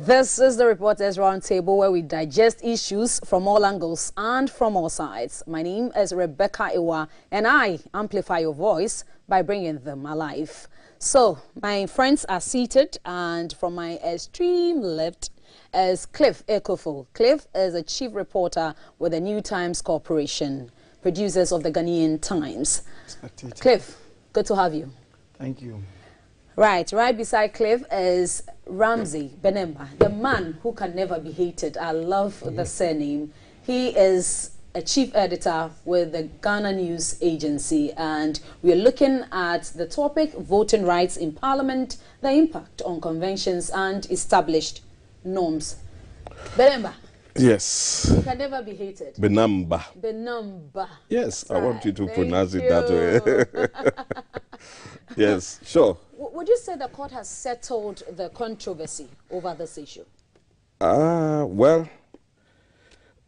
This is the Reporters Roundtable, where we digest issues from all angles and from all sides. My name is Rebecca Ewa, and I amplify your voice by bringing them alive. So, my friends are seated, and from my extreme left is Cliff Ekofo. Cliff is a chief reporter with the New Times Corporation, producers of the Ghanaian Times. Cliff, good to have you. Thank you. Right beside Cliff is Ramsey Benemba, the man who can never be hated. I love the surname. He is a chief editor with the Ghana News Agency, and we are looking at the topic voting rights in Parliament, the impact on conventions and established norms. Benemba. Yes. You can never be hated. Benamba. Benamba. Yes, That's I want you to right. pronounce Thank it that way. Yes, sure. Would you say the court has settled the controversy over this issue? Well,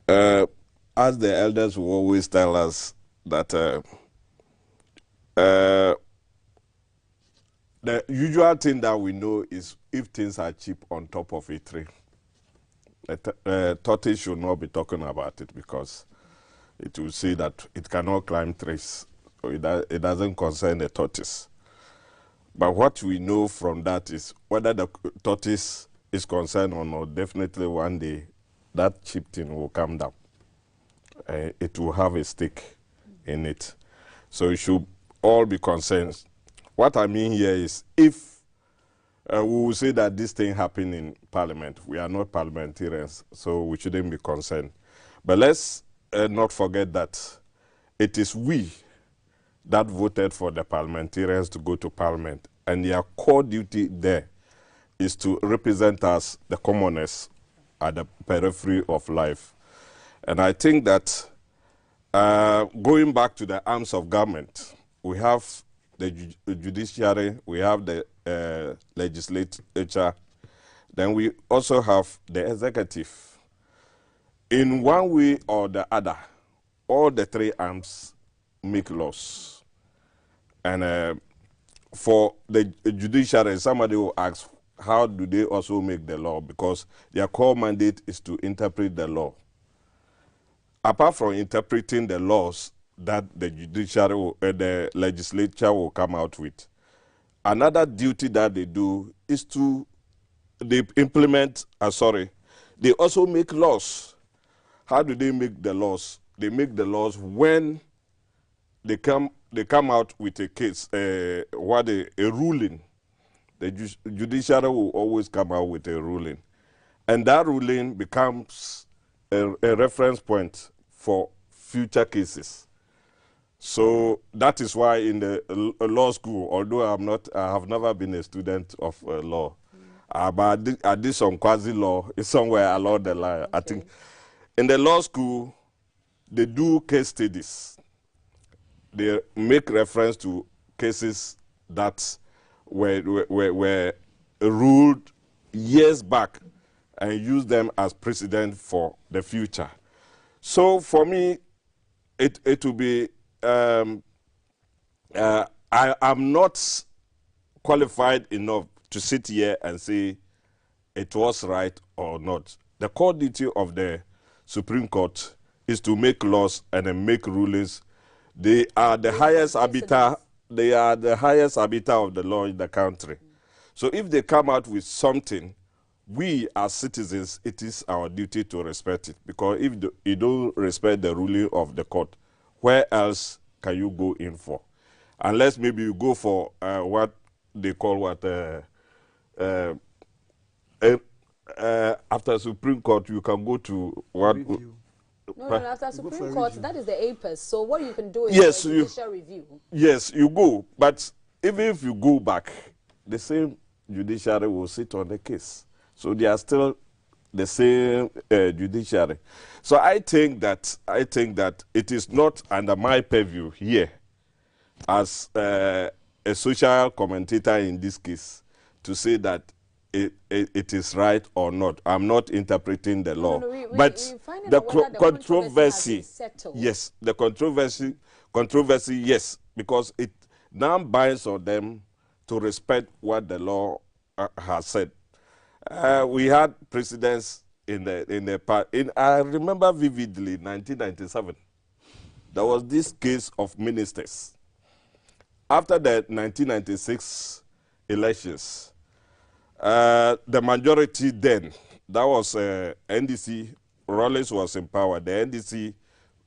as the elders will always tell us that the usual thing that we know is if things are cheap on top of a tree, tortoise should not be talking about it, because it will say that it cannot climb trees. So it doesn't concern the tortoise. But what we know from that is whether the tortoise is concerned or not, definitely one day that cheap thing will come down. It will have a stake in it. So it should all be concerned. What I mean here is, if we will say that this thing happened in Parliament, we are not parliamentarians, so we shouldn't be concerned. But let's not forget that it is we that voted for the parliamentarians to go to Parliament, and their core duty there is to represent us, the commoners, at the periphery of life. And I think that going back to the arms of government, we have the judiciary, we have the legislature, then we also have the executive. In one way or the other, all the three arms make laws. And for the judiciary, somebody will ask, how do they also make the law? Because their core mandate is to interpret the law. Apart from interpreting the laws that the judiciary, the legislature will come out with, another duty that they do is to they also make laws. How do they make the laws? They make the laws when they come out with a case, a ruling. The judiciary will always come out with a ruling. And that ruling becomes a reference point for future cases. So that is why in the law school, although I have never been a student of law, but I did some quasi-law, it's somewhere along the line. Okay. I think in the law school, they do case studies. They make reference to cases that were ruled years back and use them as precedent for the future. So for me, it will be, I am not qualified enough to sit here and say it was right or not. The core duty of the Supreme Court is to make laws and then make rulings. They are the highest arbiter. They are the highest arbiter of the law in the country. So if they come out with something, we as citizens, it is our duty to respect it. Because if you don't respect the ruling of the court, where else can you go in for? Unless maybe you go for what they call after Supreme Court, you can go to what? Review. No, after Supreme Court, that is the APES. So what you can do is judicial review. Yes, you go. But even if you go back, the same judiciary will sit on the case. So they are still the same judiciary. So I think that it is not under my purview here, as a social commentator in this case, to say that it is right or not. I'm not interpreting the law. But the controversy, yes, the controversy, yes, because it now binds on them to respect what the law has said. We had presidents I remember vividly 1997. There was this case of ministers. After the 1996 elections, the majority then, that was NDC, Rawlings was in power, the NDC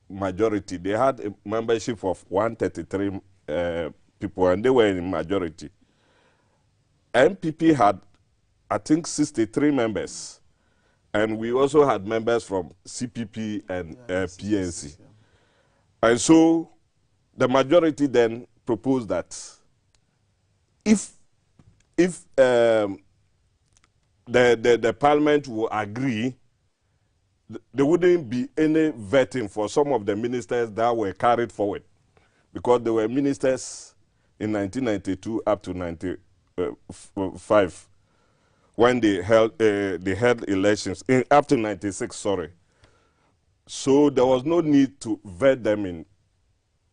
majority, they had a membership of 133 people, and they were in majority. MPP had, I think, 63 members. And we also had members from CPP and PNC. Yeah. And so the majority then proposed that if the parliament will agree, there wouldn't be any vetting for some of the ministers that were carried forward, because there were ministers in 1992 up to 95 when they held elections, up to 96, sorry. So there was no need to vet them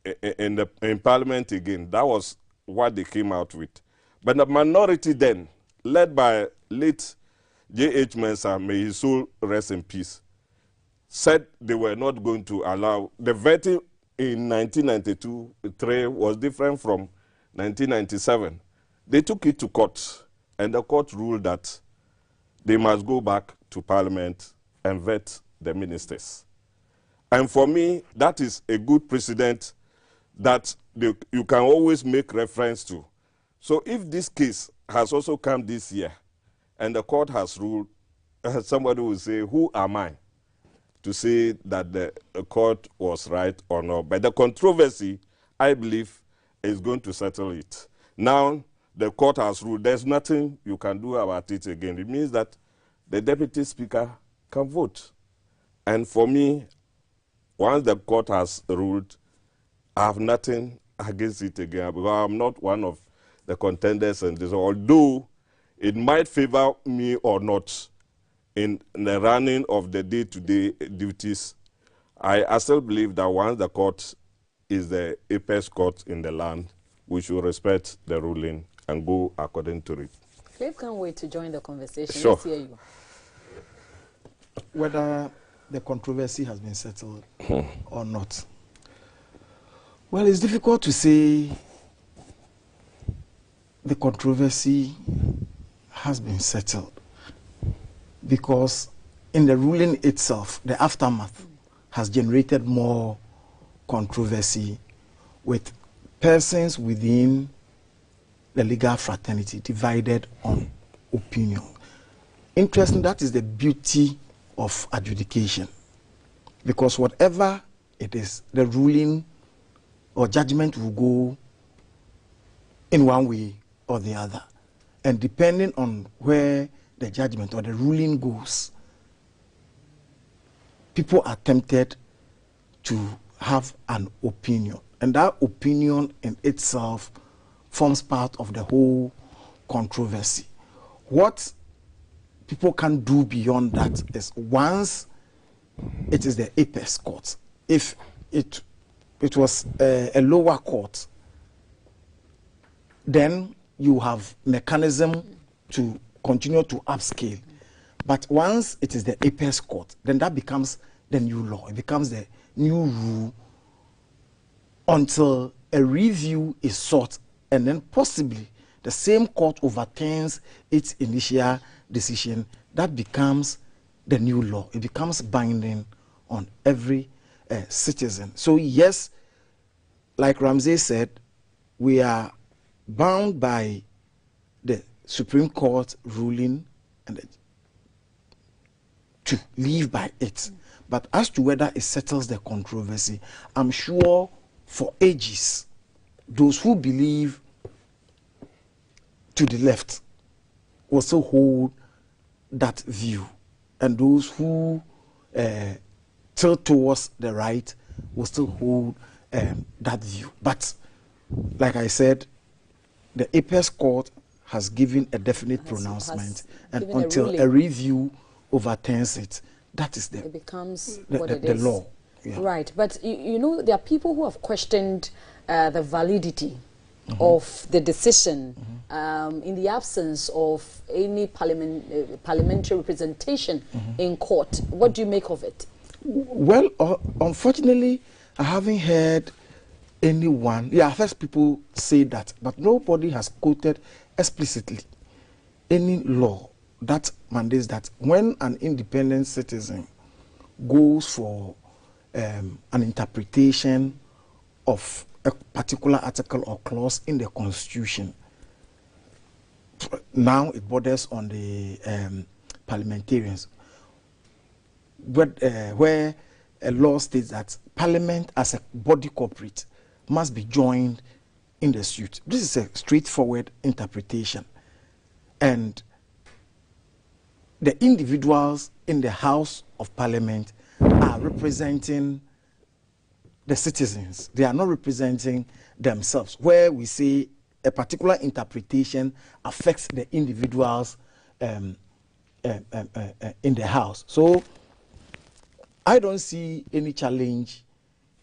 in parliament again. That was what they came out with. But the minority then, led by late J.H. Mensah, may his soul rest in peace, said they were not going to allow. The vetting in 1992-3 was different from 1997. They took it to court, and the court ruled that they must go back to parliament and vet the ministers. And for me, that is a good precedent that you can always make reference to. So if this case has also come this year, and the court has ruled, somebody will say, who am I to say that the court was right or not? But the controversy, I believe, is going to settle it. Now, the court has ruled. There's nothing you can do about it again. It means that the deputy speaker can vote. And for me, once the court has ruled, I have nothing against it again, because I'm not one of the contenders in this. Although it might favor me or not in the running of the day-to-day duties, I still believe that once the court is the apex court in the land, we should respect the ruling and go according to it. Cliff can't wait to join the conversation. Sure. Let's hear you. Whether the controversy has been settled or not. Well, it's difficult to say the controversy has been settled, because in the ruling itself, the aftermath has generated more controversy, with persons within the legal fraternity divided on opinion. Interesting, that is the beauty of adjudication, because whatever it is, the ruling or judgment will go in one way or the other. And depending on where the judgment or the ruling goes, people are tempted to have an opinion. And that opinion in itself forms part of the whole controversy. What people can do beyond that is, once it is the apex court, if it was a lower court, then you have mechanism to continue to upscale. But once it is the apex court, then that becomes the new law. It becomes the new rule until a review is sought, and then possibly the same court overturns its initial decision. That becomes the new law. It becomes binding on every citizen. So yes, like Ramsey said, we are bound by the Supreme Court ruling and to live by it. But as to whether it settles the controversy, I'm sure for ages, those who believe to the left will still hold that view, and those who tilt towards the right will still hold that view. But like I said, the apex court has given a definite pronouncement, and until a review overturns it, that is it becomes the law. Yeah. Right, but you know, there are people who have questioned the validity of the decision in the absence of any parliamentary representation in court. What do you make of it? Well, unfortunately, I haven't heard anyone. Yeah, I've heard people say that, but nobody has quoted explicitly any law that mandates that when an independent citizen goes for an interpretation of a particular article or clause in the Constitution, now it borders on the parliamentarians, but, where a law states that Parliament as a body corporate must be joined in the suit. This is a straightforward interpretation, and the individuals in the House of Parliament are representing the citizens. They are not representing themselves. Where we say a particular interpretation affects the individuals in the House. So I don't see any challenge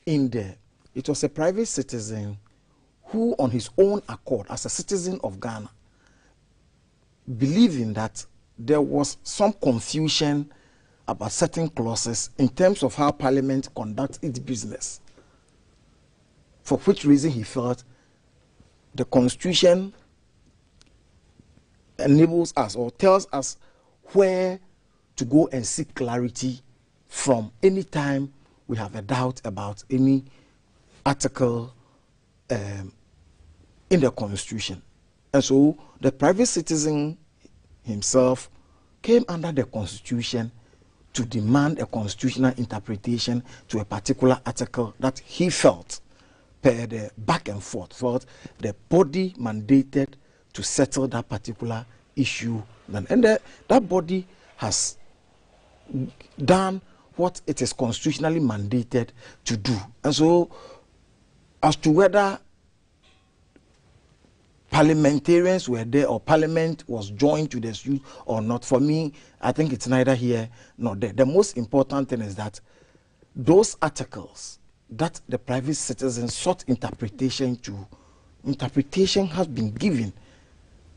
in there. It was a private citizen who, on his own accord, as a citizen of Ghana, believing that there was some confusion about certain clauses in terms of how Parliament conducts its business, for which reason he felt the Constitution enables us or tells us where to go and seek clarity from any time we have a doubt about any article in the Constitution. And so the private citizen himself came under the Constitution to demand a constitutional interpretation to a particular article that he felt, per the back and forth, felt the body mandated to settle that particular issue. And that body has done what it is constitutionally mandated to do. And so, as to whether parliamentarians were there or Parliament was joined to the suit or not, for me, I think it's neither here nor there. The most important thing is that those articles that the private citizen sought interpretation to, interpretation has been given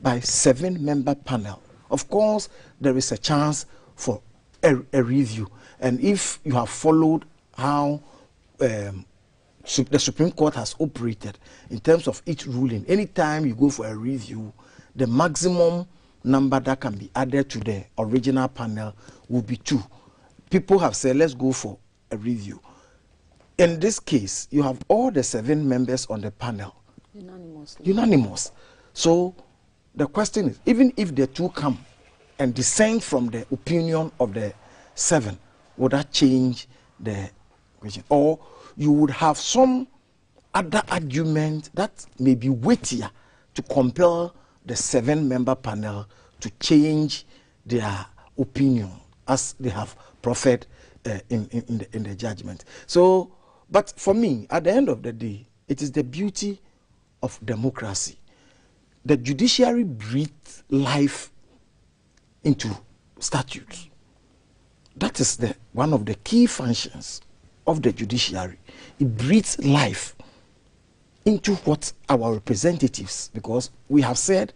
by 7-member panel. Of course, there is a chance for a review. And if you have followed how the Supreme Court has operated in terms of each ruling, anytime you go for a review, the maximum number that can be added to the original panel will be 2. People have said, let's go for a review. In this case, you have all the 7 members on the panel. Unanimous. So the question is, even if the 2 come and dissent from the opinion of the 7, would that change the question? Or you would have some other argument that may be weightier to compel the 7-member panel to change their opinion as they have proffered in the judgment. So, but for me, at the end of the day, it is the beauty of democracy. The judiciary breathes life into statutes. That is one of the key functions of the judiciary. It breathes life into what our representatives, because we have said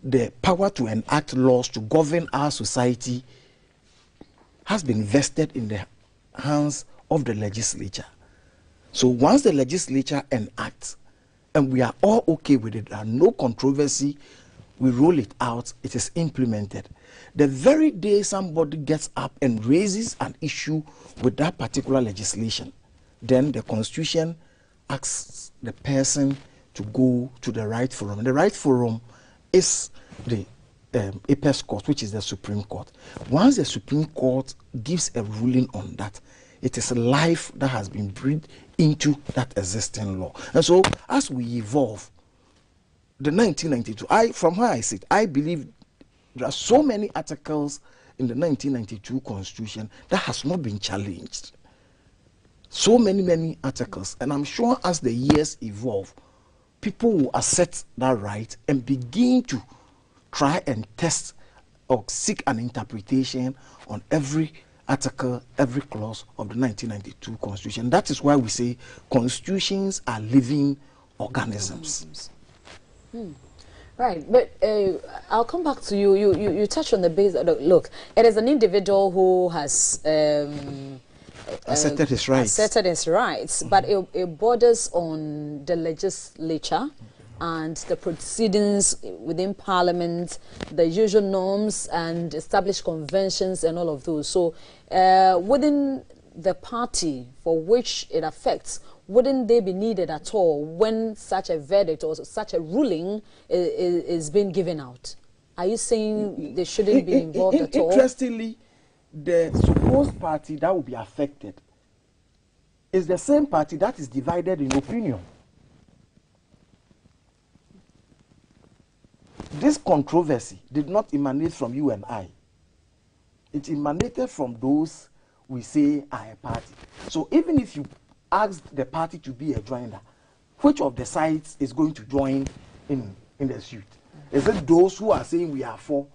the power to enact laws to govern our society has been vested in the hands of the legislature. So once the legislature enacts, and we are all okay with it, there are no controversy, we roll it out, it is implemented. The very day somebody gets up and raises an issue with that particular legislation, then the Constitution asks the person to go to the right forum. And the right forum is the apex court, which is the Supreme Court. Once the Supreme Court gives a ruling on that, it is life that has been breathed into that existing law. And so, as we evolve, the 1992, from where I sit, I believe there are so many articles in the 1992 Constitution that has not been challenged. So many articles. And I'm sure as the years evolve, people will assert that right and begin to try and test or seek an interpretation on every article, every clause of the 1992 Constitution. That is why we say constitutions are living organisms. Right, but I'll come back to you. You touched on the base. Look, it is an individual who has Asserted his rights. Asserted his rights, but it borders on the legislature and the proceedings within Parliament, the usual norms and established conventions and all of those. So, within the party for which it affects, wouldn't they be needed at all when such a verdict or such a ruling is being given out? Are you saying they shouldn't be involved at all? Interestingly, the supposed party that will be affected is the same party that is divided in opinion. This controversy did not emanate from you and I. It emanated from those we say are a party. So even if you ask the party to be a joiner, which of the sides is going to join in the suit? Is it those who are saying we are for,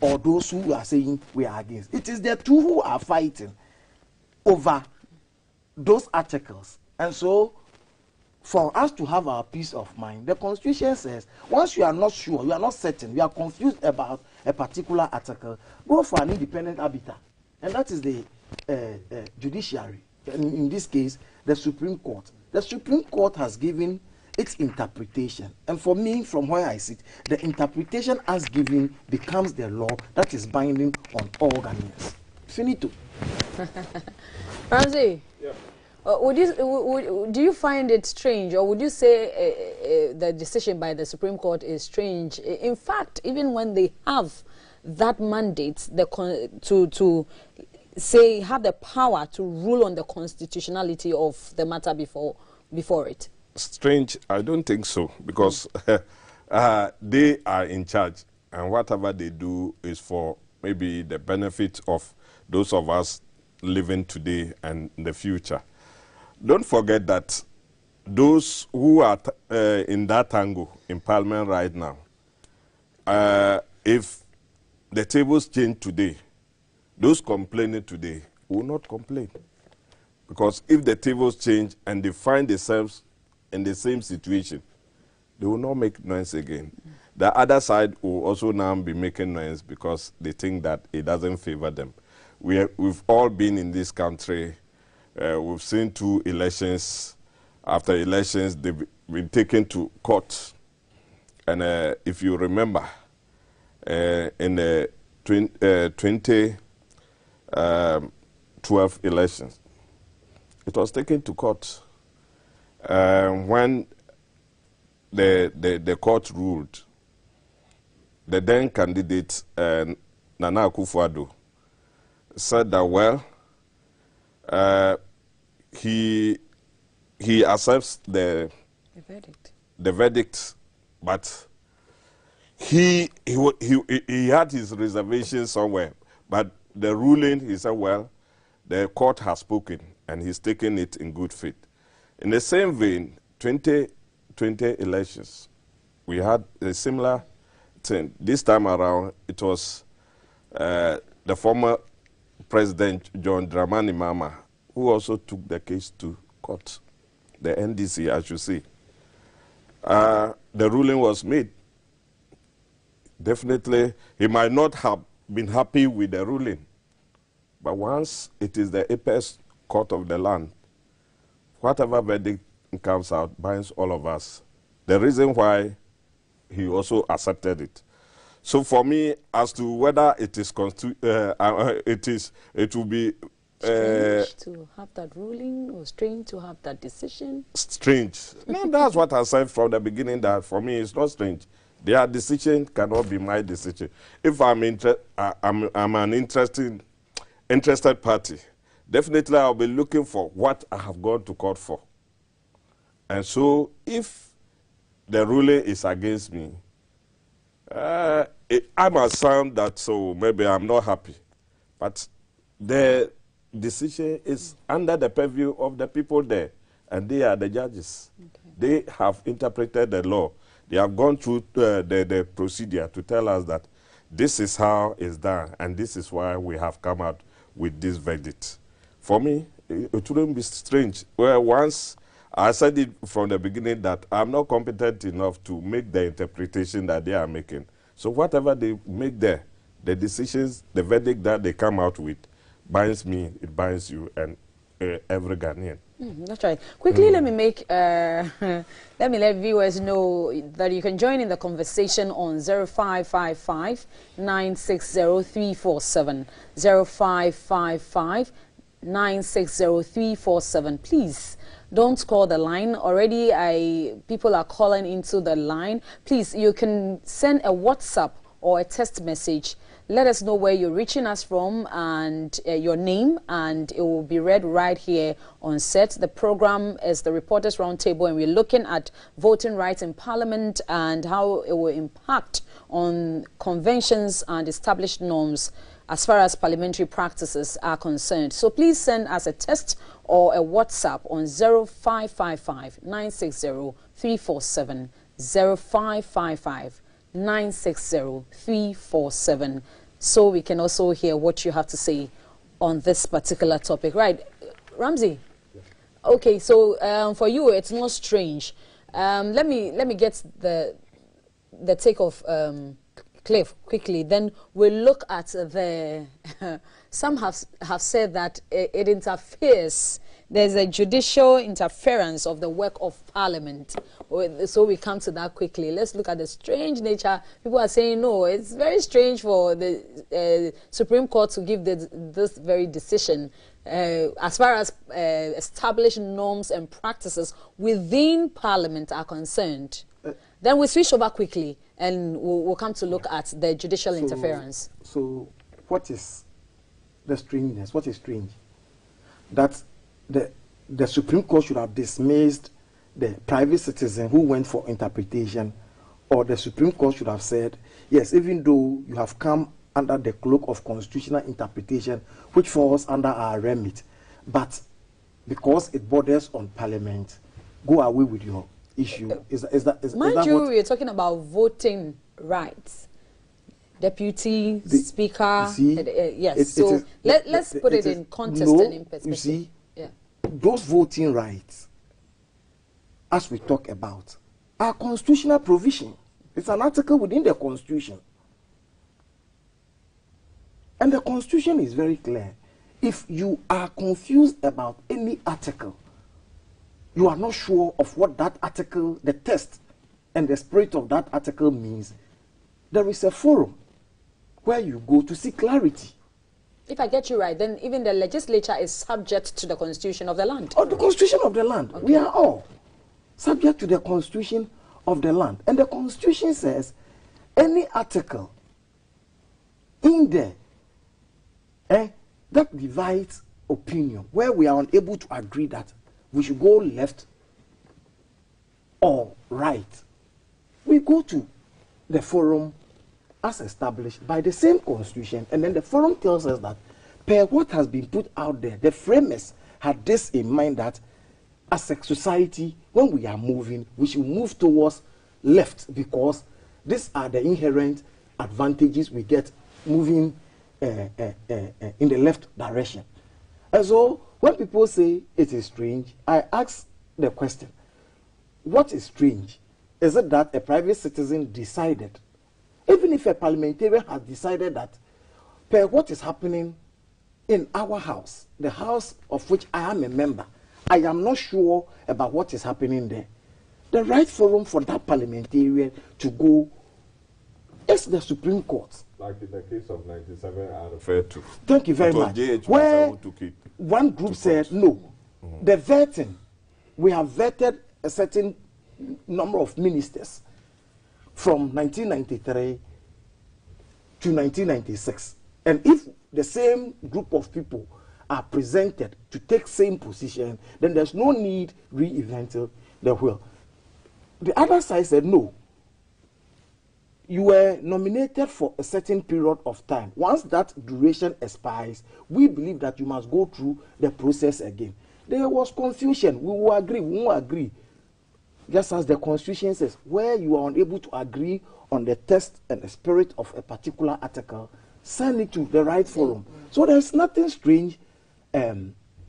or those who are saying we are against? It is the two who are fighting over those articles. And so, for us to have our peace of mind, the Constitution says, once you are not sure, you are not certain, you are confused about a particular article, go for an independent arbiter. And that is the judiciary. And in this case, the Supreme Court. The Supreme Court has given its interpretation. And for me, from where I sit, the interpretation as given becomes the law that is binding on all Ghanaians. Finito. Ramsey, Yeah. do you find it strange, or would you say the decision by the Supreme Court is strange? In fact, even when they have that mandate, to say have the power to rule on the constitutionality of the matter before it. Strange? I don't think so, because they are in charge, and whatever they do is for maybe the benefit of those of us living today and in the future. Don't forget that those who are in that angle in Parliament right now, if the tables change today, those complaining today will not complain. Because if the tables change and they find themselves in the same situation, they will not make noise again. The other side will also now be making noise because they think that it doesn't favor them. We've all been in this country. We've seen 2 elections. After elections, they've been taken to court. And if you remember, in the 2012 elections, it was taken to court. When the court ruled, the then candidate, Nana Akufo-Addo, said that, well, he accepts the verdict, but he had his reservations somewhere. But the ruling, he said, well, the court has spoken, and he's taken it in good faith. In the same vein, 2020 elections, we had a similar thing. This time around, it was the former President John Dramani Mahama who also took the case to court, the NDC, I should say. The ruling was made. Definitely, he might not have been happy with the ruling, but once it is the apex court of the land, whatever verdict comes out binds all of us. The reason why he also accepted it. So for me, as to whether it is it will be strange to have that ruling, or strange to have that decision. Strange. No, that's what I said from the beginning. That for me, it's not strange. Their decision cannot be my decision. If I'm an interested party, definitely I'll be looking for what I have gone to court for. And so if the ruling is against me, I must sound that, so maybe I'm not happy. But the decision is under the purview of the people there, and they are the judges. Okay. They have interpreted the law. They have gone through the procedure to tell us that this is how it's done, and this is why we have come out with this verdict. For me, it wouldn't be strange. Well, once I said it from the beginning that I'm not competent enough to make the interpretation that they are making. So whatever they make there, the decisions, the verdict that they come out with, binds me, it binds you, and every Ghanaian. That's right. Quickly, let me make let me let viewers know that you can join in the conversation on 0555 960 347 0555 960 347. Please don't call the line. Already, people are calling into the line. Please, you can send a WhatsApp or a text message. Let us know where you're reaching us from and your name, and it will be read right here on set. The program is the Reporters Roundtable, and we're looking at voting rights in Parliament and how it will impact on conventions and established norms as far as parliamentary practices are concerned. So please send us a text or a WhatsApp on 0555 960 347 0555 960 347, so we can also hear what you have to say on this particular topic. Right, Ramsey? Yeah. Okay, so for you, it's not strange. Let me get the take of Cliff quickly. Then we'll look at the. Some have said that it interferes. There's a judicial interference of the work of Parliament. So we come to that quickly. Let's look at the strange nature. People are saying, no, it's very strange for the Supreme Court to give this very decision. As far as established norms and practices within Parliament are concerned. Then we switch over quickly and we'll come to look at the judicial interference. So what is the strangeness? What is strange? That the Supreme Court should have dismissed the private citizen who went for interpretation, or the Supreme Court should have said, yes, even though you have come under the cloak of constitutional interpretation, which falls under our remit, but because it borders on Parliament, go away with your issue. Mind you, we're talking about voting rights. Deputy Speaker, yes. So let's put it in context and in perspective. You see, those voting rights, as we talk about, are constitutional provision. It's an article within the Constitution. And the Constitution is very clear. If you are confused about any article, you are not sure of what that article, the text and the spirit of that article means, there is a forum where you go to seek clarity. If I get you right, then even the legislature is subject to the Constitution of the land. Oh, the Constitution of the land. Okay. We are all subject to the Constitution of the land. And the Constitution says any article in there that divides opinion, where we are unable to agree that we should go left or right, we go to the forum as established by the same Constitution, and then the forum tells us that per what has been put out there, the framers had this in mind, that as a society, when we are moving, we should move towards left, because these are the inherent advantages we get moving in the left direction. And so when people say it is strange, I ask the question, what is strange? Is it that a private citizen decided, even if a parliamentarian has decided that per what is happening in our house, the house of which I am a member, I am not sure about what is happening there, the right forum for that parliamentarian to go is the Supreme Court. Like in the case of 97, I refer to. Thank you very much. Where one group said, no, the vetting, we have vetted a certain number of ministers from 1993 to 1996. And if the same group of people are presented to take same position, then there's no need reinventing the wheel. The other side said, no, you were nominated for a certain period of time. Once that duration expires, we believe that you must go through the process again. There was confusion. We will agree, we won't agree. Just as the Constitution says, where you are unable to agree on the text and the spirit of a particular article, send it to the right forum. So there's nothing strange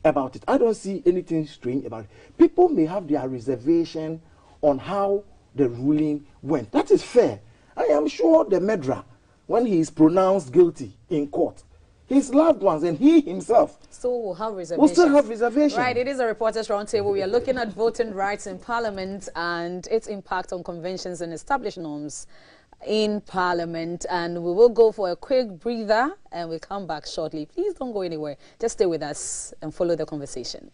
about it. I don't see anything strange about it. People may have their reservation on how the ruling went. That is fair. I am sure the murderer, when he is pronounced guilty in court, his loved ones and he himself will have reservations. Will still have reservations. Right, it is a Reporters Roundtable. We are looking at voting rights in Parliament and its impact on conventions and established norms in Parliament. And we will go for a quick breather and we'll come back shortly. Please don't go anywhere. Just stay with us and follow the conversation.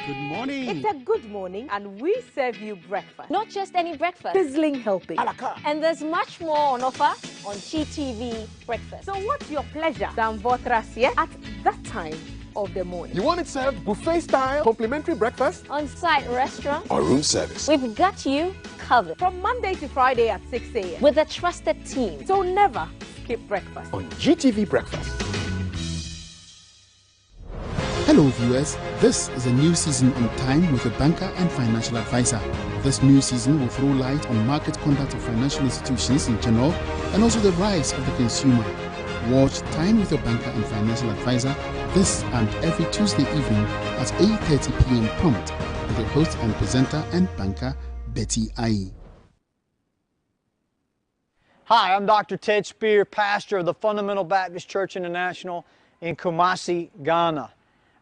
Good morning. It's a good morning, and we serve you breakfast. Not just any breakfast. Sizzling healthy. And there's much more on offer on GTV Breakfast. So what's your pleasure than Votrasia at that time of the morning? You want it served buffet style, complimentary breakfast? On-site restaurant. Or room service? We've got you covered. From Monday to Friday at 6 a.m. With a trusted team. So never skip breakfast. On GTV Breakfast. Hello viewers, this is a new season on Time with a Banker and Financial Advisor. This new season will throw light on market conduct of financial institutions in general and also the rights of the consumer. Watch Time with your Banker and Financial Advisor this and every Tuesday evening at 8:30 p.m. prompt with your host and presenter and banker, Betty Ai. Hi, I'm Dr. Ted Spear, pastor of the Fundamental Baptist Church International in Kumasi, Ghana.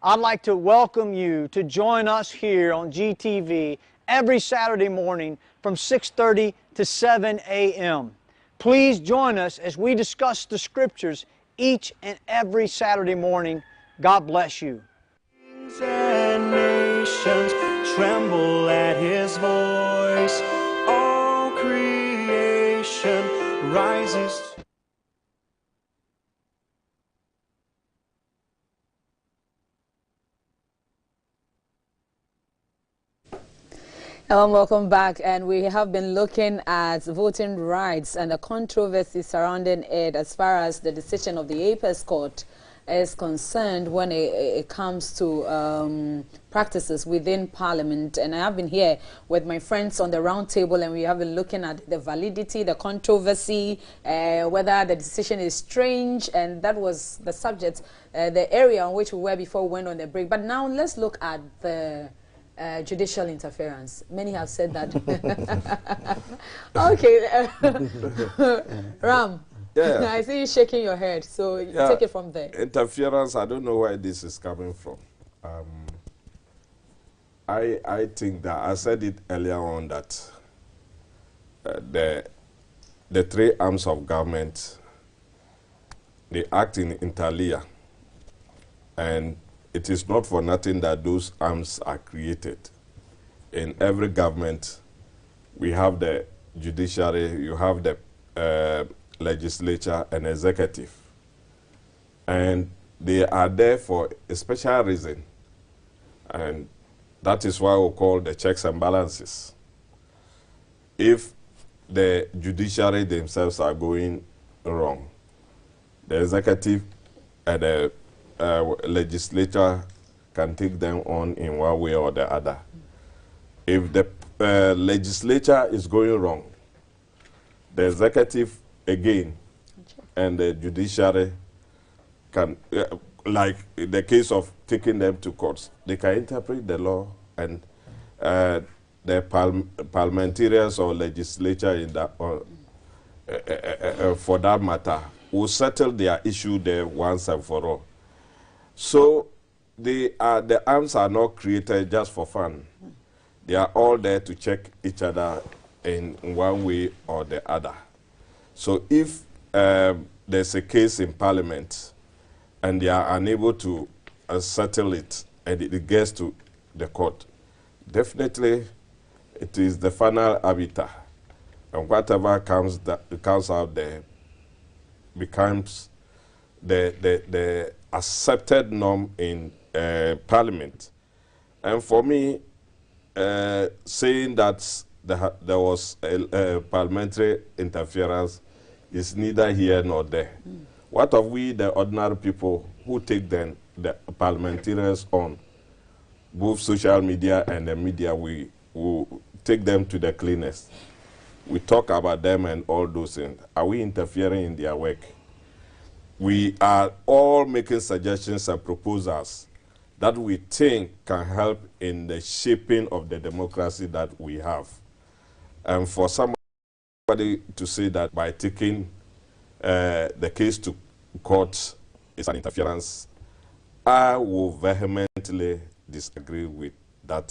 I'd like to welcome you to join us here on GTV every Saturday morning from 6:30 to 7 a.m. Please join us as we discuss the scriptures each and every Saturday morning. God bless you. Kings and nations tremble at his voice. All creation rises. Welcome back, and we have been looking at voting rights and the controversy surrounding it as far as the decision of the Apex Court is concerned when it comes to practices within Parliament. And I have been here with my friends on the round table, and we have been looking at the validity, the controversy, whether the decision is strange, and that was the subject, the area on which we were before we went on the break. But now let's look at the judicial interference. Many have said that. Okay, Ram. Yeah. I see you shaking your head, so take it from there. Interference, I don't know where this is coming from. I think that, I said it earlier on, that the three arms of government, they act in inter alia, and it is not for nothing that those arms are created. In every government, we have the judiciary, you have the legislature and executive. And they are there for a special reason. And that is why we call the checks and balances. If the judiciary themselves are going wrong, the executive and the legislature can take them on in one way or the other. If the legislature is going wrong, the executive again and the judiciary can, like in the case of taking them to courts, they can interpret the law, and the parliamentarians or legislature in that, for that matter, will settle their issue there once and for all. So the arms are not created just for fun. They are all there to check each other in one way or the other. So if there's a case in Parliament and they are unable to settle it and it gets to the court, definitely it is the final arbiter. And whatever comes out there becomes the accepted norm in Parliament. And for me, saying that there was a parliamentary interference is neither here nor there. What of we, the ordinary people, who take the parliamentarians on both social media and the media? We we take them to the cleaners. We talk about them and all those things. Are we interfering in their work? We are all making suggestions and proposals that we think can help in the shaping of the democracy that we have. And for somebody to say that by taking the case to court is an interference, I will vehemently disagree with that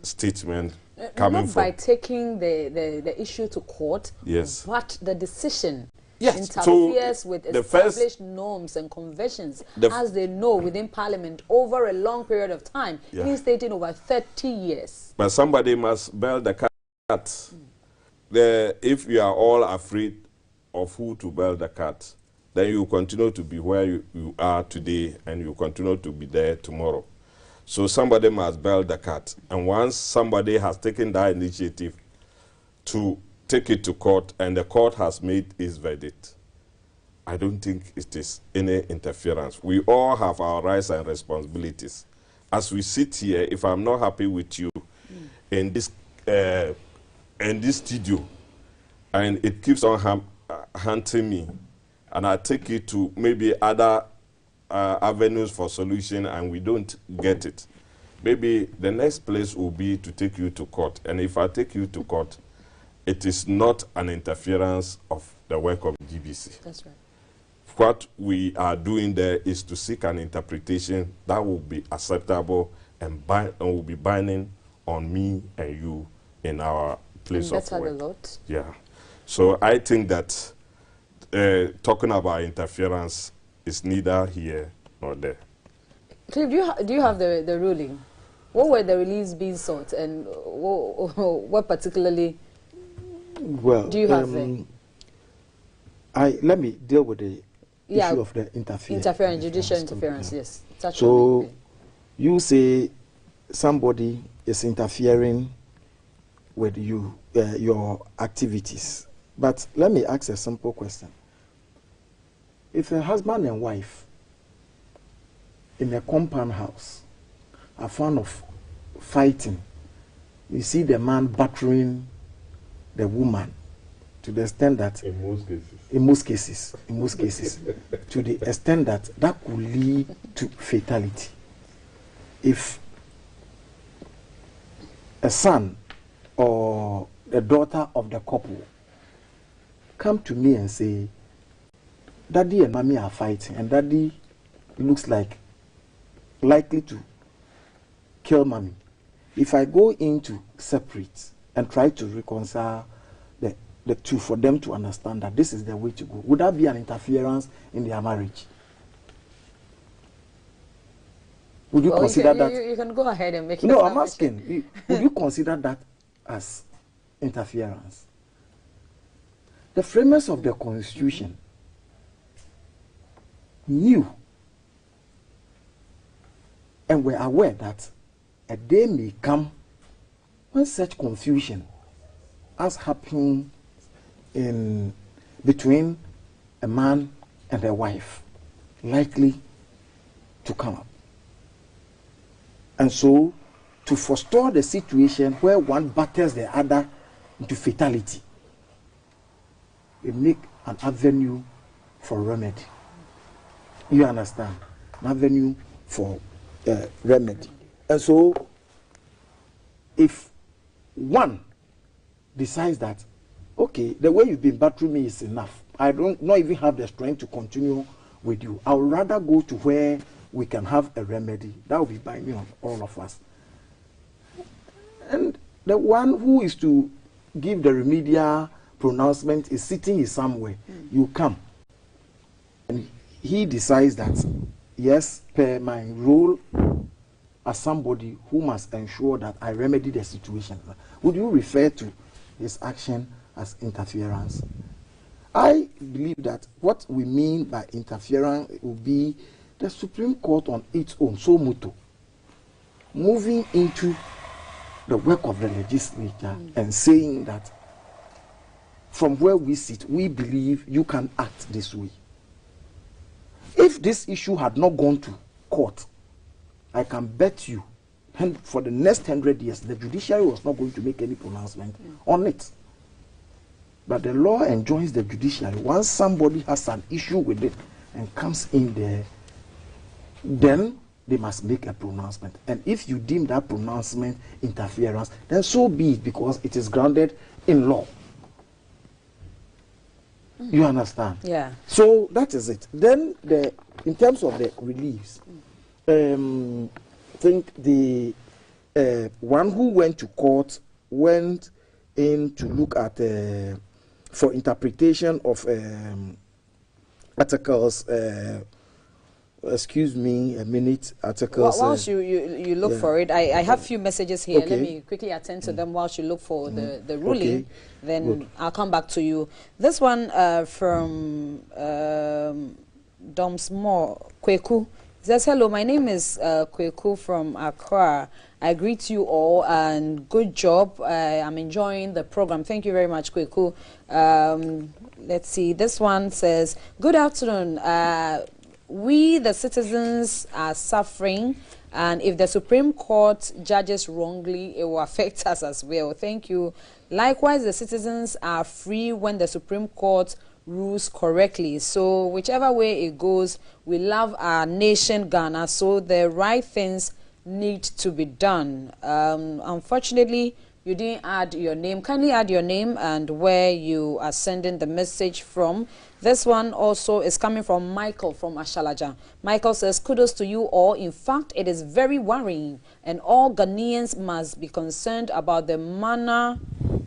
statement coming not by taking the issue to court, yes, but the decision yes, interferes so with the established norms and conventions, as they know within Parliament over a long period of time, means stating over 30 years. But somebody must bail the cat. If you are all afraid of who to bail the cat, then you continue to be where you are today, and you continue to be there tomorrow. So somebody must bail the cat. And once somebody has taken that initiative to take it to court, and the court has made its verdict, I don't think it is any interference. We all have our rights and responsibilities. As we sit here, if I'm not happy with you in this studio, and it keeps on hunting me, and I take it to maybe other avenues for solution, and we don't get it, maybe the next place will be to take you to court. And if I take you to court, it is not an interference of the work of GBC. That's right. What we are doing there is to seek an interpretation that will be acceptable and will be binding on me and you in our place of work. A lot. Yeah. So I think that talking about interference is neither here nor there. Cliff, do you have the ruling? What were the reliefs being sought, and what particularly do you have there? Let me deal with the issue of the interference, judicial interference, yes. So you say somebody is interfering with your activities. But let me ask a simple question. If a husband and wife in a compound house are fond of fighting, you see the man battering the woman to the extent that in most cases to the extent that could lead to fatality. If a son or the daughter of the couple come to me and say, Daddy and Mommy are fighting, and Daddy looks likely to kill Mommy. If I go into separate and try to reconcile the two for them to understand that this is the way to go, would that be an interference in their marriage? Would you consider that? You can go ahead and make it. No, I'm asking. Would you consider that as interference? The framers of the Constitution knew and were aware that a day may come when such confusion as happened between a man and a wife likely to come up. And so, to forestall the situation where one batters the other into fatality, we make an avenue for remedy. You understand? An avenue for remedy. And so, if one decides that, okay, the way you've been battering me is enough, I don't not even have the strength to continue with you, I would rather go to where we can have a remedy. That will be binding on all of us. And the one who is to give the remedial pronouncement is sitting somewhere. You come. And he decides that, yes, per my role as somebody who must ensure that I remedy the situation. Would you refer to his action as interference? I believe that what we mean by interference will be the Supreme Court on its own, so moto, moving into the work of the legislature and saying that from where we sit, we believe you can act this way. If this issue had not gone to court, I can bet you for the next 100 years, the judiciary was not going to make any pronouncement on it. But the law enjoins the judiciary. Once somebody has an issue with it and comes in there, then they must make a pronouncement. And if you deem that pronouncement interference, then so be it, because it is grounded in law. You understand? Yeah. So that is it. Then in terms of the reliefs, I think the one who went to court went in to look at for interpretation of articles. Excuse me a minute. Articles. Whilst you look for it, I have a few messages here. Okay. Let me quickly attend to them whilst you look for the ruling. Okay. Then Good. I'll come back to you. This one from Domsmore Kweku says, hello, my name is Kweku from Accra. I greet you all and good job. I'm enjoying the program. Thank you very much, Kweku. Let's see. This one says, good afternoon. We, the citizens, are suffering, and if the Supreme Court judges wrongly, it will affect us as well. Thank you. Likewise, the citizens are free when the Supreme Court rules correctly. So whichever way it goes, we love our nation, Ghana, so the right things need to be done. Unfortunately, you didn't add your name. Kindly add your name and where you are sending the message from. This one also is coming from Michael from Ashalaja. Michael says, kudos to you all. In fact, it is very worrying, and all Ghanaians must be concerned about the manner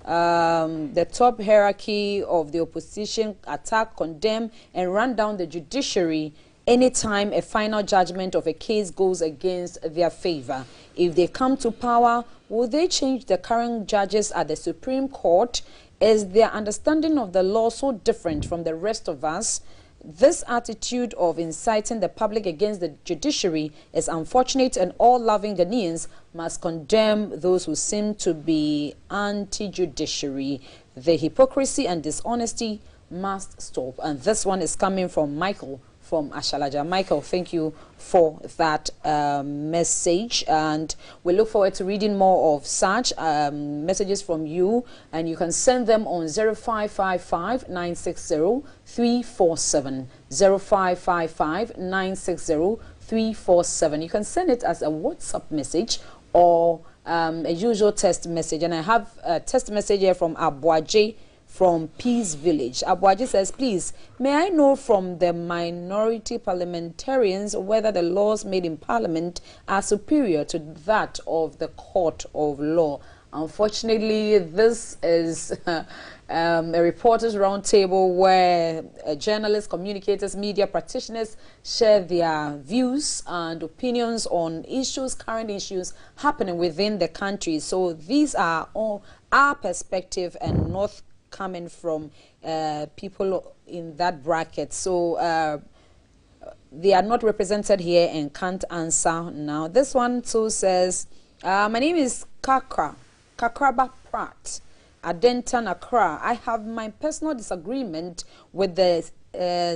the top hierarchy of the opposition attack, condemn, and run down the judiciary anytime a final judgment of a case goes against their favor. If they come to power, will they change the current judges at the Supreme Court? Is their understanding of the law so different from the rest of us? This attitude of inciting the public against the judiciary is unfortunate, and all loving Ghanaians must condemn those who seem to be anti-judiciary. The hypocrisy and dishonesty must stop. And this one is coming from Michael from Ashalaja. Michael, thank you for that message, and we look forward to reading more of such messages from you, and you can send them on 0555 960 347 0555 960 347. You can send it as a WhatsApp message or a usual text message, and I have a text message here from Abuaje from Peace Village. Abuaji says, please, may I know from the minority parliamentarians whether the laws made in Parliament are superior to that of the Court of Law? Unfortunately, this is a reporters' roundtable where journalists, communicators, media practitioners share their views and opinions on issues, current issues happening within the country. So these are all our perspective and not coming from people in that bracket. So they are not represented here and can't answer now. This one too says, my name is Kakraba Pratt, Adentan Accra. I have my personal disagreement with the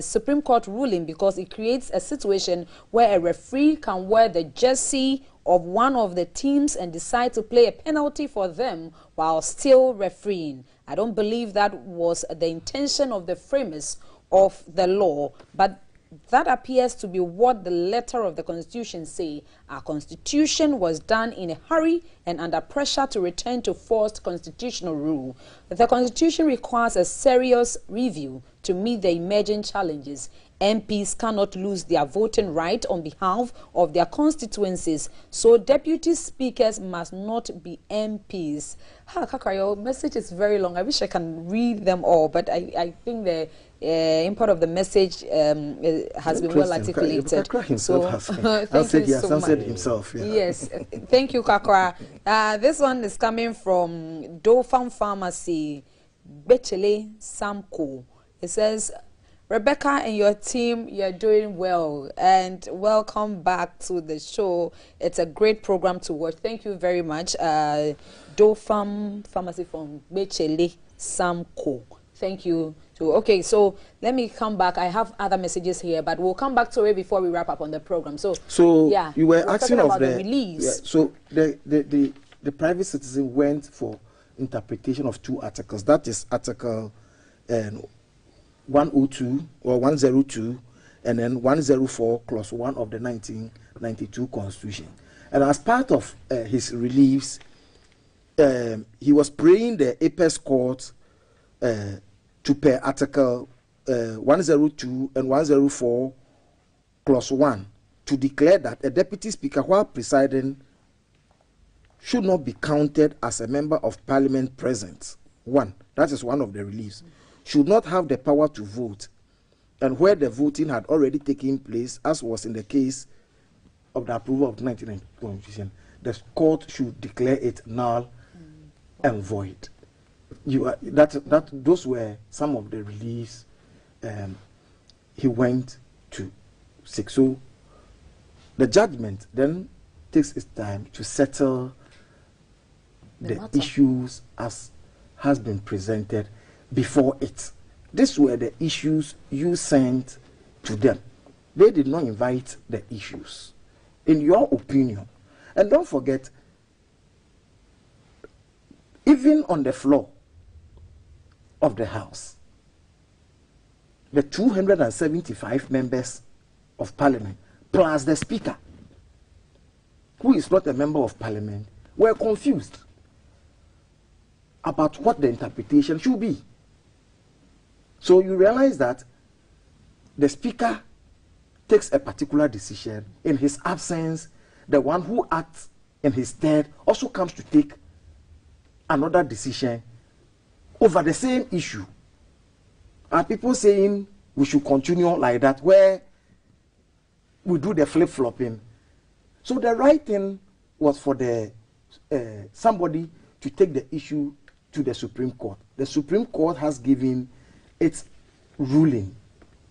Supreme Court ruling because it creates a situation where a referee can wear the jersey of one of the teams and decide to play a penalty for them while still refereeing. I don't believe that was the intention of the framers of the law, but that appears to be what the letter of the Constitution say. Our Constitution was done in a hurry and under pressure to return to forced constitutional rule. The Constitution requires a serious review to meet the emerging challenges. MPs cannot lose their voting right on behalf of their constituencies, so deputy speakers must not be MPs. Kakra, your message is very long. I wish I can read them all, but I think the import of the message has been well articulated. Kakra himself so, has answered, he has answered himself. Yeah. Yes, thank you, Kakra. This one is coming from Dofam Pharmacy, Bechele Samko. It says, Rebecca and your team, you're doing well, and welcome back to the show. It's a great program to watch. Thank you very much. Dofam Pharmacy from Bechele Samko. Thank you Okay, so let me come back. I have other messages here, but we'll come back to it before we wrap up on the program. So yeah, you were we're asking talking of about the the release. Yeah, so the private citizen went for interpretation of 2 articles. That is Article 102 or 102, and then 104 Clause 1 of the 1992 Constitution. And as part of his reliefs, he was praying the Apex Court to per Article 102 and 104 Clause 1 to declare that a deputy speaker, while presiding, should not be counted as a member of parliament present. That is one of the reliefs. Should not have the power to vote, and where the voting had already taken place, as was in the case of the approval of the 1990 Constitution, the court should declare it null and void. Those were some of the reliefs he went to seek. So the judgment then takes its time to settle the issues as has been presented before it. These were the issues you sent to them. They did not invite the issues. In your opinion, and don't forget, even on the floor of the House, the 275 members of Parliament, plus the Speaker, who is not a member of Parliament, were confused about what the interpretation should be. So you realize that the Speaker takes a particular decision. In his absence, the one who acts in his stead also comes to take another decision over the same issue. Are people saying we should continue like that, where we do the flip-flopping? So the right thing was for the somebody to take the issue to the Supreme Court. The Supreme Court has given its ruling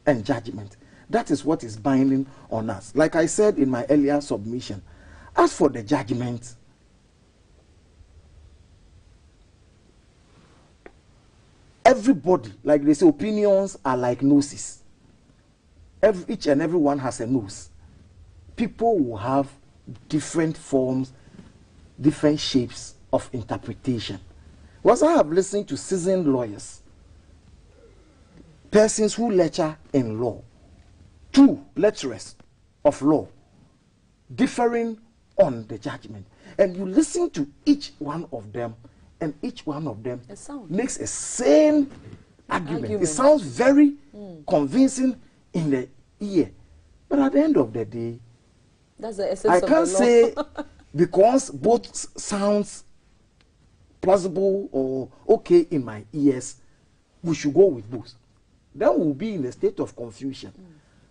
and judgment. That is what is binding on us. Like I said in my earlier submission, as for the judgment, everybody, like they say, opinions are like noses. Each and every one has a nose. People will have different forms, different shapes of interpretation. Once I have listened to seasoned lawyers, persons who lecture in law, 2 lecturers of law, differing on the judgment, and you listen to each one of them, and each one of them makes a same argument. It sounds very convincing in the ear, but at the end of the day, that's the essence I of can't the law. say because both sounds plausible or okay in my ears, we should go with both. Then we'll be in a state of confusion.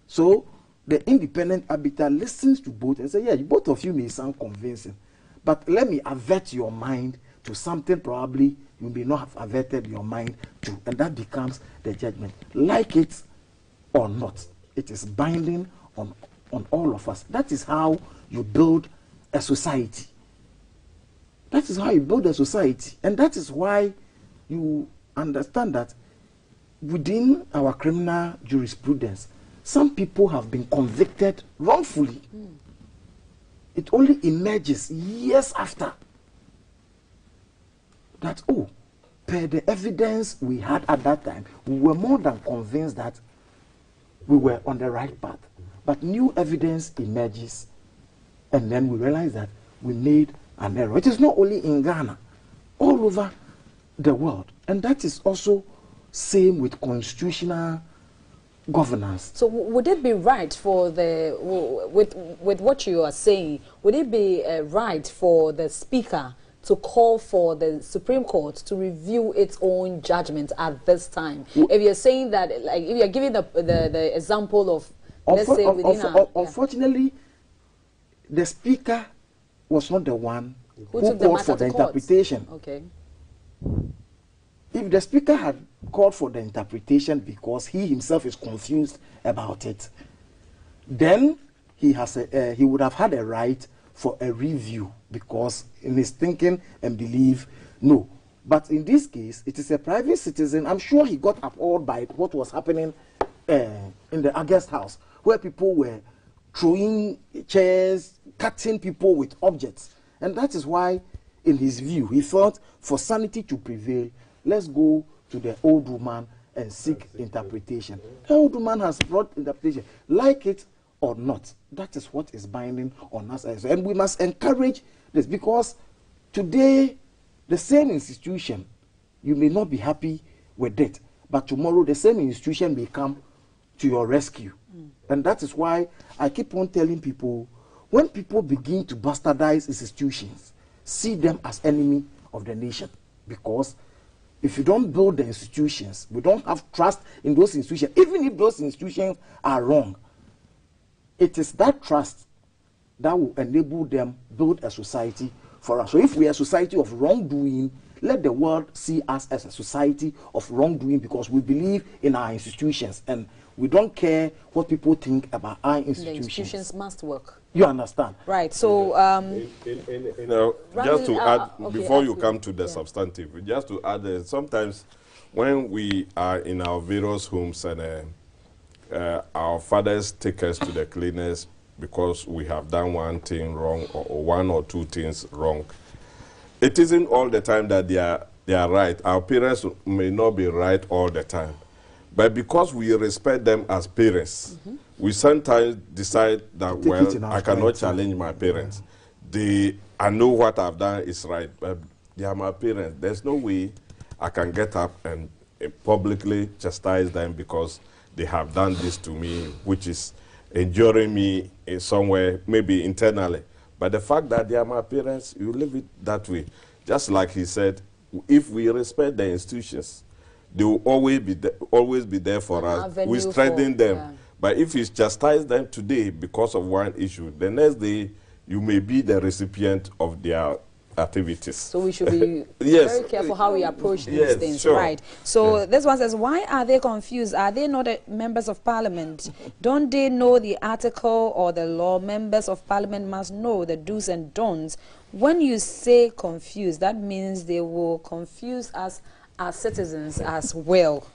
So the independent arbiter listens to both and says, yeah, both of you may sound convincing, but let me avert your mind to something probably you may not have averted your mind to, and that becomes the judgment. Like it or not, it is binding on all of us. That is how you build a society. That is how you build a society. And that is why you understand that within our criminal jurisprudence, some people have been convicted wrongfully. It only emerges years after that, oh, per the evidence we had at that time, we were more than convinced that we were on the right path. But new evidence emerges, and then we realize that we made an error. It is not only in Ghana, all over the world. And that is also same with constitutional governance. So would it be right for the, with what you are saying, would it be right for the Speaker to call for the Supreme Court to review its own judgment at this time? If you're saying that, like, if you're giving the example of, let's say, unfortunately, the Speaker was not the one who called for the interpretation. Okay. If the Speaker had called for the interpretation because he himself is confused about it, then he would have had a right for a review, because in his thinking and belief, no, But in this case, it is a private citizen. I'm sure he got appalled by what was happening in the August house, where people were throwing chairs, cutting people with objects. And that is why, in his view, he thought for sanity to prevail, let's go to the old woman and seek interpretation. The old woman has brought interpretation. Like it or not, that is what is binding on us. And we must encourage this, because today, the same institution, you may not be happy with it, but tomorrow the same institution may come to your rescue. And that is why I keep on telling people, when people begin to bastardize institutions, see them as enemy of the nation. Because if you don't build the institutions, we don't have trust in those institutions. Even if those institutions are wrong, it is that trust that will enable them build a society for us. So if we are a society of wrongdoing, let the world see us as a society of wrongdoing, because we believe in our institutions and we don't care what people think about our institutions. The institutions must work. You understand? Right. So, you know, just to add, before you come to the substantive, just to add, sometimes when we are in our various homes and our fathers take us to the cleaners because we have done one thing wrong or one or two things wrong, it isn't all the time that they are right. Our parents may not be right all the time. But because we respect them as parents, we sometimes decide that, well, I cannot challenge my parents. I know what I've done is right, but they are my parents. There's no way I can get up and publicly chastise them because they have done this to me, which is injuring me in somewhere, maybe internally. But the fact that they are my parents, you leave it that way. Just like he said, if we respect the institutions, they will always be there for us. We strengthen them. Yeah. But if you chastise them today because of one issue, the next day you may be the recipient of their activities. So we should be very careful how we approach these things. Sure. Right. So this one says, why are they confused? Are they not members of parliament? Don't they know the article or the law? Members of parliament must know the do's and don'ts. When you say confused, that means they will confuse us as citizens as well.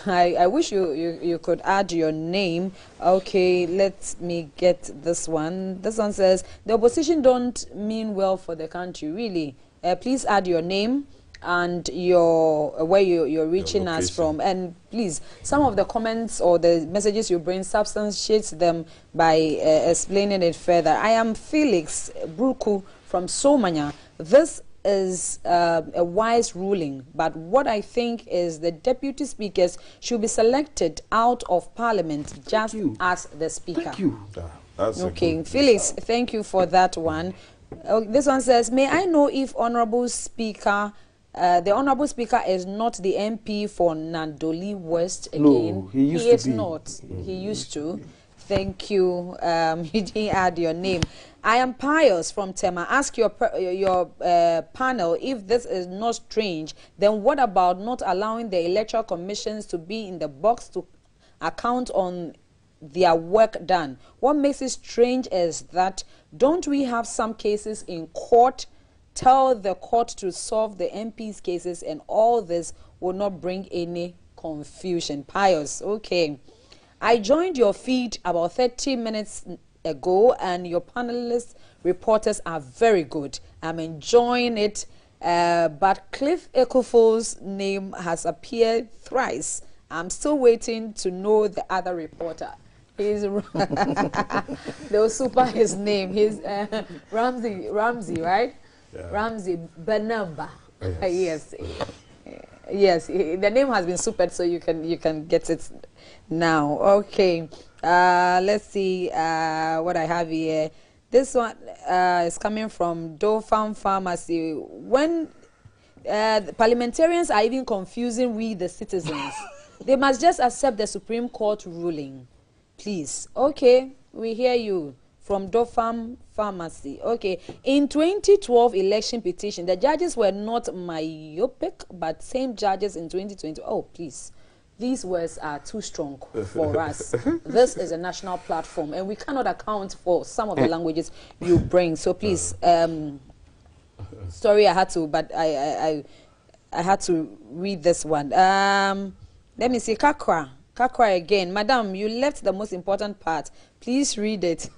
I wish you could add your name. Okay, let me get this one. This one says, the opposition don't mean well for the country, really. Please add your name and where you're reaching us from. And please, some of the comments or the messages you bring, substantiate them by explaining it further. I am Felix Bruku from Somanya. This is a wise ruling, but what I think is the deputy speakers should be selected out of parliament just as the speaker. Thank you. Okay, Felix, thank you for that one. This one says, may I know if Honorable Speaker, the Honorable Speaker is not the MP for Nandoli West again? No, he used to be. Not. He used to. Thank you. You didn't add your name. I am Pius from Tema. Ask your panel if this is not strange. Then what about not allowing the electoral commissions to be in the box to account on their work done? What makes it strange is that don't we have some cases in court? Tell the court to solve the MP's cases, and all this will not bring any confusion. Pius, okay. I joined your feed about 30 minutes ago, and your panelists reporters are very good. I'm enjoying it, but Cliff Ekofo's name has appeared thrice. I'm still waiting to know the other reporter. He's they will super his name. He's Ramsey, right? Yeah. Ramsey Benamba. Yes. Yes, the name has been supered, so you can get it now. Okay, let's see what I have here. This one is coming from Dofam Pharmacy. When the parliamentarians are even confusing we the citizens, they must just accept the Supreme Court ruling, please. Okay, we hear you. From Dofam Pharmacy. Okay, in 2012 election petition, the judges were not myopic, but same judges in 2020. Oh, please. These words are too strong for us. This is a national platform, and we cannot account for some of the languages you bring. So please, sorry I had to, but I had to read this one. Let me see. Kakra again. Madam, you left the most important part. Please read it.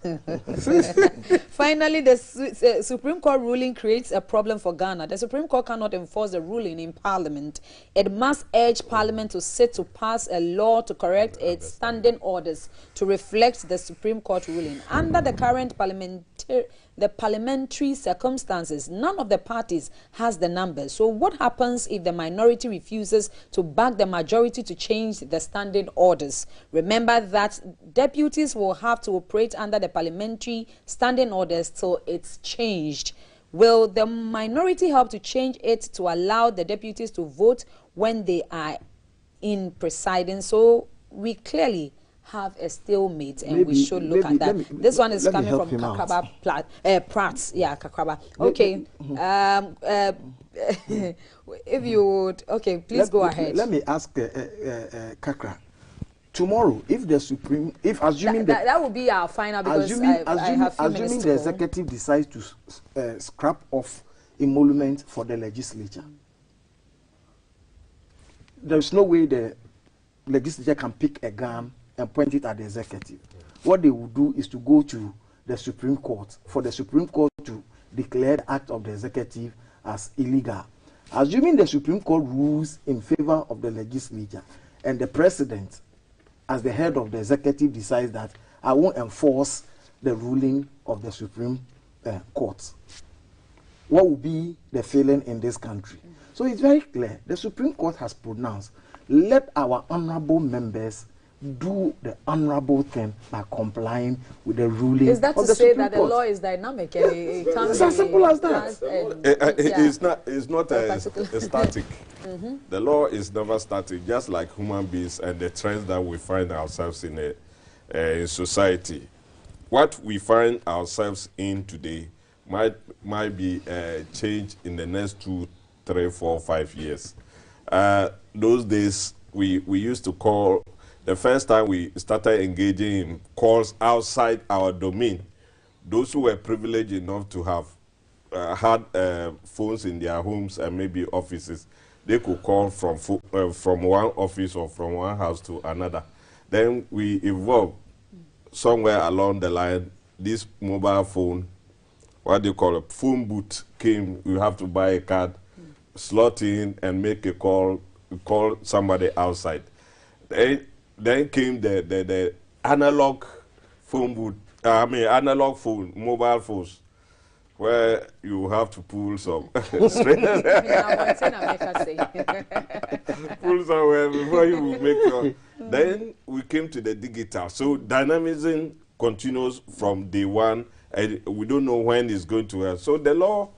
Finally, the Supreme Court ruling creates a problem for Ghana. The Supreme Court cannot enforce the ruling in Parliament. It must urge Parliament to sit to pass a law to correct its standing orders to reflect the Supreme Court ruling. Under the current parliamentary circumstances, none of the parties has the numbers. So what happens if the minority refuses to back the majority to change the standing orders? Remember that deputies will have to operate under the parliamentary standing orders till it's changed. Will the minority help to change it to allow the deputies to vote when they are in presiding? So we clearly have a stalemate, and we should look at that. This one is coming from Kakraba Prats. Yeah, Kakraba. Okay. If you would, okay, please go ahead. Let me ask Kakra. Tomorrow, if the Supreme, if assuming that would be our final, because assuming the executive decides to scrap off emolument for the legislature, there is no way the legislature can pick a gun and point it at the executive. What they will do is to go to the Supreme Court for the Supreme Court to declare the act of the executive as illegal. Assuming the Supreme Court rules in favor of the legislature and the president, as the head of the executive, decides that I won't enforce the ruling of the Supreme Court, what will be the feeling in this country? So it's very clear. The Supreme Court has pronounced, let our honorable members do the honorable thing by complying with the ruling. Is that of to the say Supreme that the Court. law is dynamic and it can't it's as simple as that? It's not a static. The law is never static, just like human beings and the trends that we find ourselves in society. What we find ourselves in today might be changed in the next 2, 3, 4, 5 years. Those days we used to call. The first time we started engaging in calls outside our domain, those who were privileged enough to have had phones in their homes and maybe offices, they could call from one office or from one house to another. Then we evolved somewhere along the line. This mobile phone, what do you call it, phone booth came. You have to buy a card, slot in and make a call somebody outside. Then came the analog phone booth, analog phone, mobile phones, where you have to pull some pull somewhere before you make your. Then we came to the digital. So dynamism continues from day one, and we don't know when it's going to end. So the law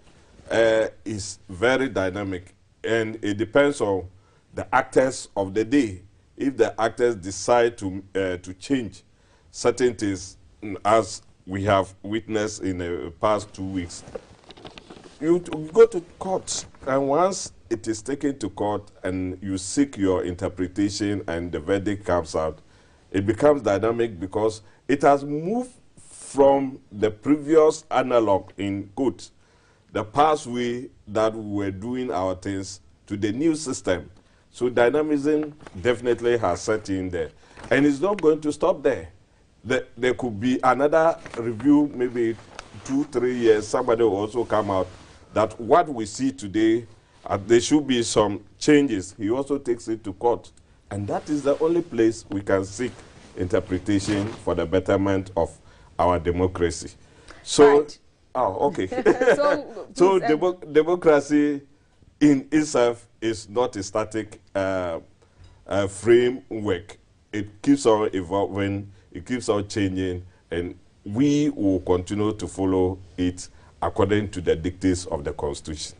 is very dynamic, and it depends on the actors of the day. If the actors decide to change certain things, as we have witnessed in the past 2 weeks, you go to court, and once it is taken to court and you seek your interpretation and the verdict comes out, it becomes dynamic because it has moved from the previous analog in quotes, the past way that we were doing our things, to the new system. So dynamism definitely has set in there. And it's not going to stop there. There could be another review, maybe 2, 3 years, somebody will also come out that what we see today, there should be some changes. He also takes it to court. And that is the only place we can seek interpretation for the betterment of our democracy. So, right. Oh, okay. So democracy in itself is not a static framework. It keeps on evolving, it keeps on changing, and we will continue to follow it according to the dictates of the Constitution.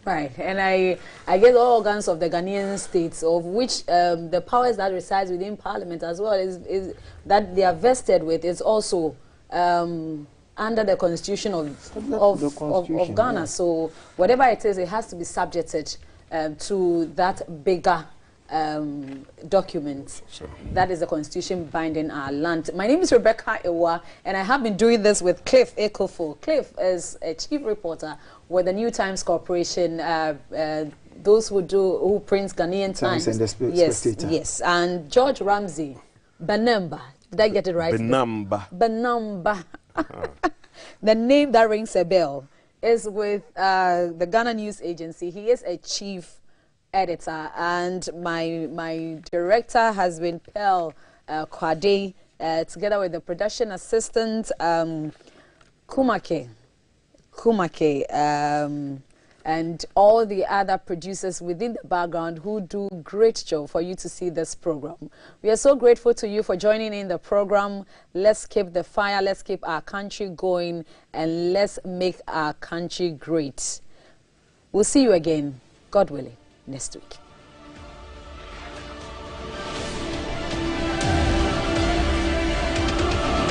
Right, and I get all organs of the Ghanaian states, of which the powers that resides within Parliament as well is that they are vested with is also under the Constitution of Ghana. Yeah. So whatever it is, it has to be subjected to that bigger document. Sure. That is the constitution binding our land. My name is Rebecca Ewa, and I have been doing this with Cliff Ekofo. Cliff is a chief reporter with the New Times Corporation. Those who print Ghanaian Times. And the Spectator. Yes. And George Ramsey, Banamba. Did I get it right? Banamba. The name that rings a bell is with the Ghana News Agency. He is a chief editor, and my director has been Pearl Kwade, together with the production assistant Kumake, and all the other producers within the background who do great job for you to see this program. We are so grateful to you for joining in the program. Let's keep the fire, let's keep our country going, and let's make our country great. We'll see you again, God willing, next week.